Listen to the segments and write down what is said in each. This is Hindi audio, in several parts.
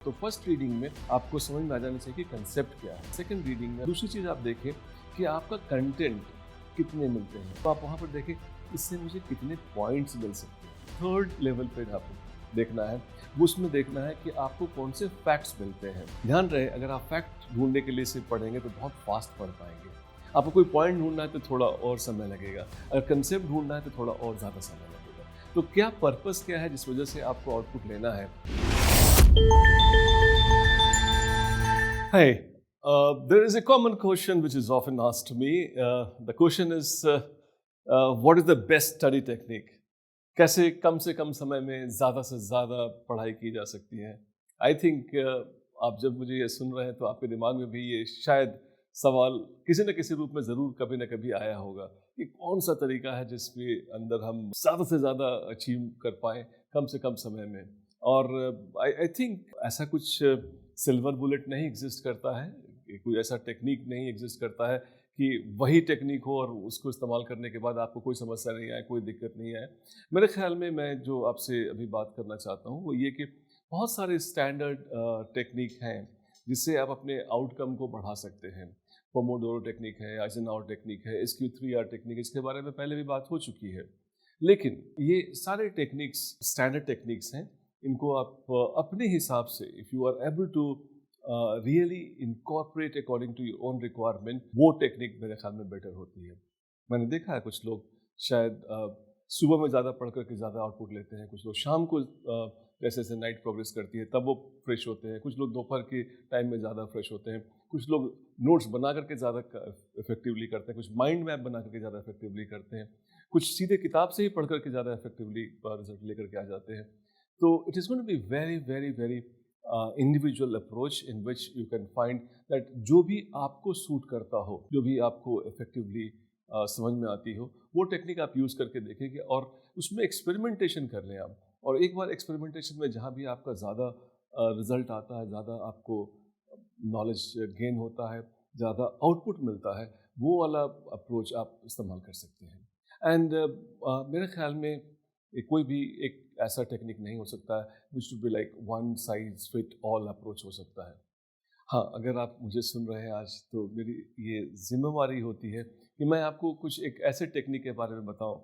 तो फर्स्ट रीडिंग में आपको समझ में आ जाना चाहिए कि कंसेप्ट क्या है। सेकंड रीडिंग में दूसरी चीज़ आप देखें कि आपका कंटेंट कितने मिलते हैं, तो आप वहाँ पर देखें इससे मुझे कितने पॉइंट्स मिल सकते हैं। थर्ड लेवल पे आपको देखना है, वो उसमें देखना है कि आपको कौन से फैक्ट्स मिलते हैं। ध्यान रहे, अगर आप फैक्ट ढूंढने के लिए सिर्फ पढ़ेंगे तो बहुत फास्ट पढ़ पाएंगे। आपको कोई पॉइंट ढूंढना है तो थोड़ा और समय लगेगा, अगर कंसेप्ट ढूंढना है तो थोड़ा और ज़्यादा समय लगेगा। तो क्या पर्पस क्या है जिस वजह से आपको आउटपुट लेना है। Hi, there is a common question which is often asked to me. The question is, what is the best study technique? कैसे कम से कम समय में ज़्यादा से ज़्यादा पढ़ाई की जा सकती है। आई थिंक आप जब मुझे ये सुन रहे हैं तो आपके दिमाग में भी ये शायद सवाल किसी न किसी रूप में ज़रूर कभी न कभी आया होगा कि कौन सा तरीका है जिसके अंदर हम ज़्यादा से ज़्यादा अचीव कर पाएँ कम से कम समय में। और आई थिंक ऐसा कुछ सिल्वर बुलेट नहीं एग्जिस्ट करता है, कोई ऐसा टेक्निक नहीं एग्जिस्ट करता है कि वही टेक्निक हो और उसको इस्तेमाल करने के बाद आपको कोई समस्या नहीं आए, कोई दिक्कत नहीं आए। मेरे ख्याल में मैं जो आपसे अभी बात करना चाहता हूँ वो ये कि बहुत सारे स्टैंडर्ड टेक्निक हैं जिससे आप अपने आउटकम को बढ़ा सकते हैं। पोमोडोरो टेक्निक है, आइजनहावर टेक्निक है, SQ3R टेक्निक, इसके बारे में पहले भी बात हो चुकी है। लेकिन ये सारे टेक्निक्स स्टैंडर्ड टेक्निक्स हैं, इनको आप अपने हिसाब से if you are able to really incorporate according to your own requirement, वो टेक्निक मेरे ख्याल में बेटर होती है। मैंने देखा है कुछ लोग शायद सुबह में ज़्यादा पढ़ करके ज़्यादा आउटपुट लेते हैं, कुछ लोग शाम को जैसे जैसे नाइट प्रोग्रेस करती है तब वो फ्रेश होते हैं, कुछ लोग दोपहर के टाइम में ज़्यादा फ्रेश होते हैं, कुछ लोग नोट्स बना करके ज़्यादा इफेक्टिवली करते हैं, कुछ माइंड मैप बना करके ज़्यादा इफेक्टिवली करते हैं, कुछ सीधे किताब से ही पढ़ करके ज़्यादा इफेक्टिवली रिजल्ट लेकर के आ जाते हैं। तो it is going to be very very very individual approach in which you can find that जो भी आपको सूट करता हो, जो भी आपको इफेक्टिवली समझ में आती हो, वो टेक्निक आप यूज़ करके देखेंगे और उसमें एक्सपेरिमेंटेशन कर लें आप। और एक बार एक्सपेरिमेंटेशन में जहाँ भी आपका ज़्यादा रिजल्ट आता है, ज़्यादा आपको नॉलेज गेन होता है, ज़्यादा आउटपुट मिलता है, वो वाला अप्रोच आप इस्तेमाल कर सकते हैं। एंड मेरे ख्याल में कोई भी एक ऐसा टेक्निक नहीं हो सकता है which to be like one size fit all approach हो सकता है। हाँ, अगर आप मुझे सुन रहे हैं आज तो मेरी ये जिम्मेवारी होती है कि मैं आपको कुछ एक ऐसे टेक्निक के बारे में बताऊं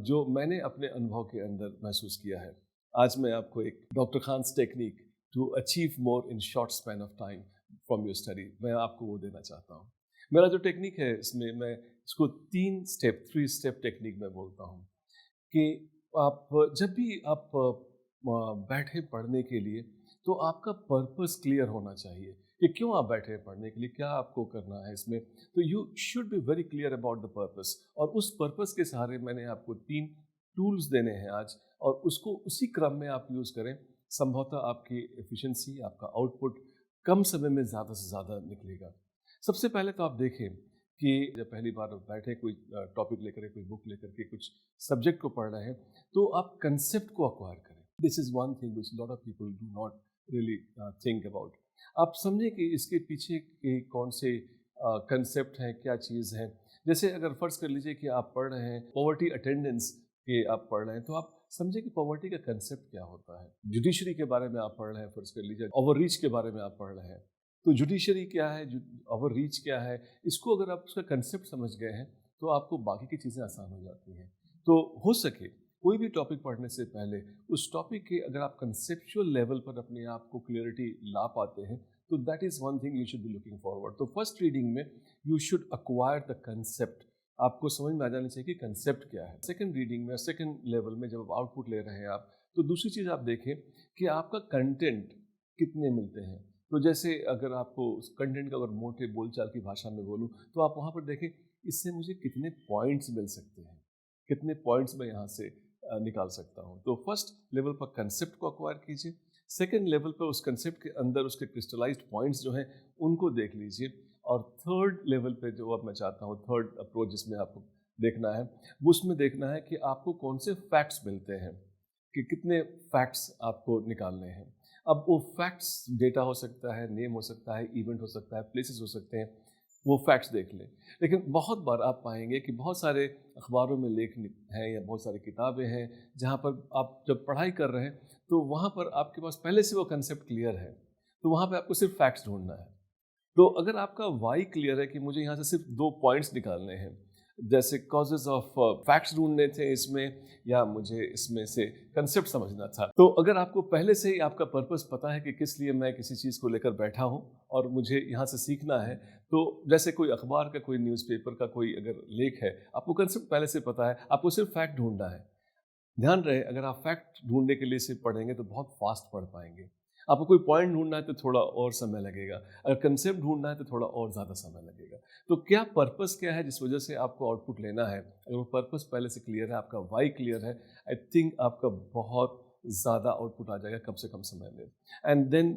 जो मैंने अपने अनुभव के अंदर महसूस किया है। आज मैं आपको एक doctor Khan's technique to achieve more in short span of time from your study, मैं आपको वो देना चाहता हूँ। मेरा जो टेक्निक है इसमें मैं इसको 3 स्टेप टेक्निक में बोलता हूँ कि आप जब भी आप बैठे पढ़ने के लिए तो आपका पर्पस क्लियर होना चाहिए कि क्यों आप बैठे हैं पढ़ने के लिए, क्या आपको करना है इसमें। तो you should be very clear about the purpose, और उस पर्पस के सहारे मैंने आपको 3 टूल्स देने हैं आज, और उसको उसी क्रम में आप यूज़ करें। संभवतः आपकी एफिशिएंसी, आपका आउटपुट कम समय में ज़्यादा से ज़्यादा निकलेगा। सबसे पहले तो आप देखें कि जब पहली बार बैठे कोई टॉपिक लेकर, कोई बुक लेकर के कुछ सब्जेक्ट को पढ़ रहे हैं, तो आप कंसेप्ट को अक्वायर करें। This is one thing which lot of people do not really think about. आप समझें कि इसके पीछे के कौन से कंसेप्ट हैं, क्या चीज़ है। जैसे अगर फ़र्ज़ कर लीजिए कि आप पढ़ रहे हैं पॉवर्टी अटेंडेंस के, आप पढ़ रहे हैं, तो आप समझें कि पॉवर्टी का कंसेप्ट क्या होता है। जुडिशरी के बारे में आप पढ़ रहे हैं, फ़र्ज़ कर लीजिए ओवर रीच के बारे में आप पढ़ रहे हैं, तो जुडिशरी क्या है, ओवर रीच क्या है, इसको अगर आप उसका कंसेप्ट समझ गए हैं तो आपको बाकी की चीज़ें आसान हो जाती हैं। तो हो सके कोई भी टॉपिक पढ़ने से पहले उस टॉपिक के अगर आप कंसेप्चुअल लेवल पर अपने आप को क्लियरिटी ला पाते हैं तो that is one thing you should be looking forward. तो फर्स्ट रीडिंग में you should acquire the concept, आपको समझ में आ जाना चाहिए कि कंसेप्ट क्या है। सेकंड रीडिंग में, सेकंड लेवल में जब आउटपुट ले रहे हैं आप, तो दूसरी चीज़ आप देखें कि आपका कंटेंट कितने मिलते हैं। तो जैसे अगर आपको उस कंटेंट का अगर मोटे बोलचाल की भाषा में बोलूँ तो आप वहाँ पर देखें इससे मुझे कितने पॉइंट्स मिल सकते हैं, कितने पॉइंट्स मैं यहाँ से निकाल सकता हूँ। तो फर्स्ट लेवल पर कंसेप्ट को अक्वायर कीजिए, सेकंड लेवल पर उस कंसेप्ट के अंदर उसके क्रिस्टलाइज्ड पॉइंट्स जो हैं उनको देख लीजिए, और थर्ड लेवल पे जो अब मैं चाहता हूँ, थर्ड अप्रोच जिसमें आपको देखना है, वो उसमें देखना है कि आपको कौन से फैक्ट्स मिलते हैं, कि कितने फैक्ट्स आपको निकालने हैं। अब वो फैक्ट्स डेटा हो सकता है, नेम हो सकता है, इवेंट हो सकता है, प्लेसेस हो सकते हैं, वो फैक्ट्स देख लें। लेकिन बहुत बार आप पाएंगे कि बहुत सारे अखबारों में लेख हैं या बहुत सारी किताबें हैं जहाँ पर आप जब पढ़ाई कर रहे हैं तो वहाँ पर आपके पास पहले से वो कंसेप्ट क्लियर है, तो वहाँ पे आपको सिर्फ फैक्ट्स ढूंढना है। तो अगर आपका वाई क्लियर है कि मुझे यहाँ से सिर्फ 2 पॉइंट्स निकालने हैं, जैसे कॉजेज ऑफ फैक्ट्स ढूंढने थे इसमें, या मुझे इसमें से कंसेप्ट समझना था, तो अगर आपको पहले से ही आपका पर्पस पता है कि किस लिए मैं किसी चीज़ को लेकर बैठा हूँ और मुझे यहाँ से सीखना है, तो जैसे कोई अखबार का, कोई न्यूज़पेपर का कोई अगर लेख है, आपको कंसेप्ट पहले से पता है, आपको सिर्फ फैक्ट ढूंढना है। ध्यान रहे, अगर आप फैक्ट ढूंढने के लिए सिर्फ पढ़ेंगे तो बहुत फास्ट पढ़ पाएंगे। आपको कोई पॉइंट ढूंढना है तो थोड़ा और समय लगेगा, अगर कंसेप्ट ढूंढना है तो थोड़ा और ज़्यादा समय लगेगा। तो क्या पर्पस क्या है जिस वजह से आपको आउटपुट लेना है, अगर वो पर्पस पहले से क्लियर है, आपका वाई क्लियर है, आई थिंक आपका बहुत ज़्यादा आउटपुट आ जाएगा कम से कम समय में। एंड देन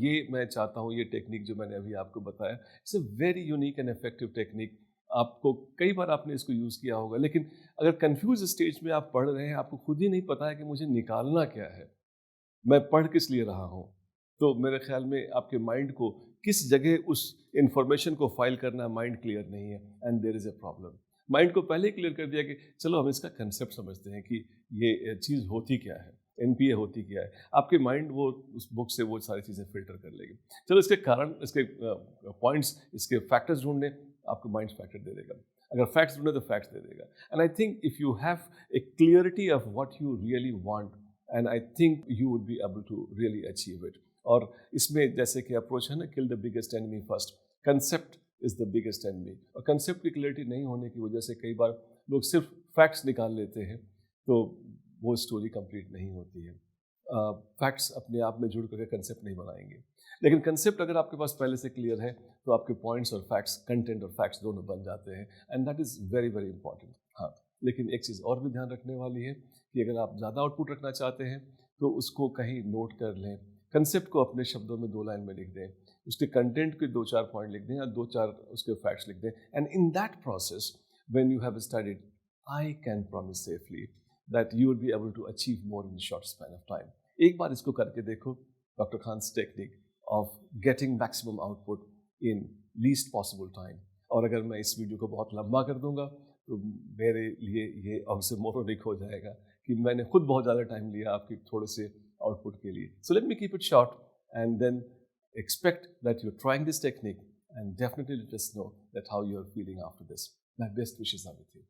ये मैं चाहता हूँ, ये टेक्निक जो मैंने अभी आपको बताया, it's a very unique and effective technique. आपको कई बार आपने इसको यूज़ किया होगा, लेकिन अगर कंफ्यूज स्टेज में आप पढ़ रहे हैं, आपको खुद ही नहीं पता है कि मुझे निकालना क्या है, मैं पढ़ किस लिए रहा हूँ, तो मेरे ख्याल में आपके माइंड को किस जगह उस इंफॉर्मेशन को फाइल करना, माइंड क्लियर नहीं है, and there is a problem. Mind को पहले क्लियर कर दिया कि चलो हम इसका कंसेप्ट समझते हैं कि ये चीज़ होती क्या है, एनपीए होती क्या है, आपके माइंड वो उस बुक से वो सारी चीज़ें फिल्टर कर लेगी। चलो इसके कारण, इसके पॉइंट्स, इसके फैक्टर्स ढूंढने, आपको माइंड फैक्टर दे देगा। अगर फैक्ट्स ढूंढे तो फैक्ट्स दे देगा। And I think if you have a clarity of what you really want, and I think you would be able to really achieve it. और इसमें जैसे कि अप्रोच है ना, kill the biggest enemy first, concept is the biggest enemy. और कंसेप्ट की क्लियरिटी नहीं होने की वजह से कई बार लोग सिर्फ फैक्ट्स निकाल लेते हैं, तो वो स्टोरी कंप्लीट नहीं होती है। फैक्ट्स अपने आप में जुड़ करके कंसेप्ट नहीं बनाएंगे, लेकिन कंसेप्ट अगर आपके पास पहले से क्लियर है तो आपके पॉइंट्स और फैक्ट्स, कंटेंट और फैक्ट्स दोनों बन जाते हैं, and that is very very important. हाँ, लेकिन एक चीज़ और भी ध्यान रखने वाली है कि अगर आप ज़्यादा आउटपुट रखना चाहते हैं तो उसको कहीं नोट कर लें, कंसेप्ट को अपने शब्दों में 2 लाइन में लिख दें, उसके कंटेंट के 2-4 पॉइंट लिख दें, या 2-4 उसके फैक्ट्स लिख दें, and in that process when you have studied, I can promise safely that you would be able to achieve more in a short span of time. एक बार इसको करके देखो, doctor Khan's technique of getting maximum output in least possible time. और अगर मैं इस वीडियो को बहुत लंबा कर दूंगा तो मेरे लिए ये ऑक्सीमोरोनिक हो जाएगा कि मैंने खुद बहुत ज़्यादा टाइम लिया आपके थोड़े से आउटपुट के लिए। So let me keep it short and then expect that you're trying this technique, and definitely let us know that how you're feeling after this. My best wishes are with you.